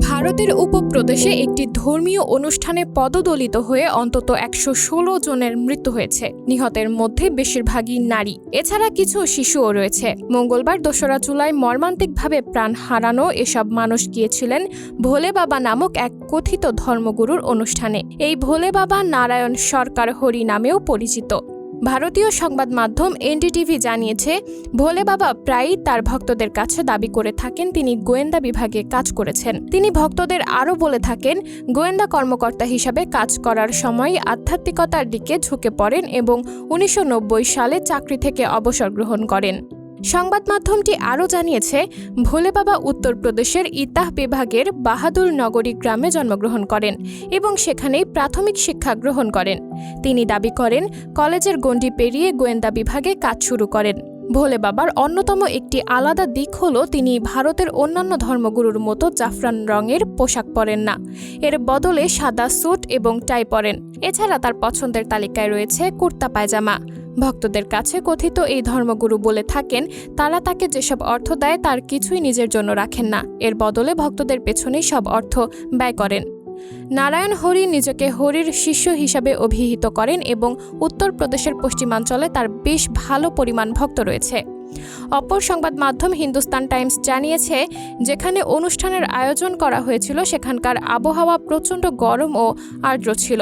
ভারতের উপপ্রদেশে একটি ধর্মীয় অনুষ্ঠানে পদদলিত হয়ে অন্তত ১১৬ জনের মৃত্যু হয়েছে। নিহতের মধ্যে বেশিরভাগই নারী, এছাড়া কিছু শিশুও রয়েছে। মঙ্গলবার ২রা জুলাই মর্মান্তিকভাবে প্রাণ হারানো এসব মানুষ গিয়েছিলেন ভোলে বাবা নামক এক কথিত ধর্মগুরুর অনুষ্ঠানে। এই ভোলে বাবা নারায়ণ সরকার হরি নামেও পরিচিত। ভারতীয় সংবাদ মাধ্যম এনডিটিভি জানিয়েছে, ভোলে বাবা প্রায়ই তার ভক্তদের কাছে দাবি করে থাকেন তিনি গোয়েন্দা বিভাগে কাজ করেছেন। তিনি ভক্তদের আরও বলে থাকেন, গোয়েন্দা কর্মকর্তা হিসাবে কাজ করার সময় আধ্যাত্মিকতার দিকে ঝুঁকে পড়েন এবং ১৯৯০ সালে চাকরি থেকে অবসর গ্রহণ করেন। সংবাদ মাধ্যমটি আরও জানিয়েছে, ভোলে বাবা উত্তরপ্রদেশের ইতাহ বিভাগের বাহাদুর নগরী গ্রামে জন্মগ্রহণ করেন এবং সেখানেই প্রাথমিক শিক্ষা গ্রহণ করেন। তিনি দাবি করেন, কলেজের গণ্ডি পেরিয়ে গোয়েন্দা বিভাগে কাজ শুরু করেন। ভোলে বাবার অন্যতম একটি আলাদা দিক হল তিনি ভারতের অন্যান্য ধর্মগুরুর মতো জাফরান রঙের পোশাক পরেন না। এর বদলে সাদা স্যুট এবং টাই পরেন। এছাড়া তার পছন্দের তালিকায় রয়েছে কুর্তা পায়জামা। ভক্তদের কাছে কথিত এই ধর্মগুরু বলে থাকেন, তারা তাকে যেসব অর্থ দেয় তার কিছুই নিজের জন্য রাখেন না, এর বদলে ভক্তদের পেছনেই সব অর্থ ব্যয় করেন। নারায়ণ হরি নিজেকে হরির শিষ্য হিসাবে অভিহিত করেন এবং উত্তরপ্রদেশের পশ্চিমাঞ্চলে তার বেশ ভালো পরিমাণ ভক্ত রয়েছে। অপর সংবাদ মাধ্যম হিন্দুস্তান টাইমস জানিয়েছে, যেখানে অনুষ্ঠানের আয়োজন করা হয়েছিল সেখানকার আবহাওয়া প্রচণ্ড গরম ও আর্দ্র ছিল।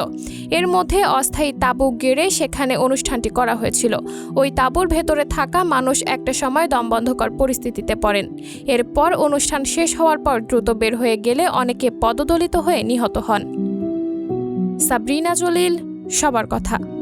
এর মধ্যে অস্থায়ী তাঁবু গেড়ে সেখানে অনুষ্ঠানটি করা হয়েছিল। ওই তাঁবুর ভেতরে থাকা মানুষ একটা সময় দমবন্ধকর পরিস্থিতিতে পড়েন। এরপর অনুষ্ঠান শেষ হওয়ার পর দ্রুত বের হয়ে গেলে অনেকে পদদলিত হয়ে নিহত হন। সাবরিনা জলিল, সবার কথা।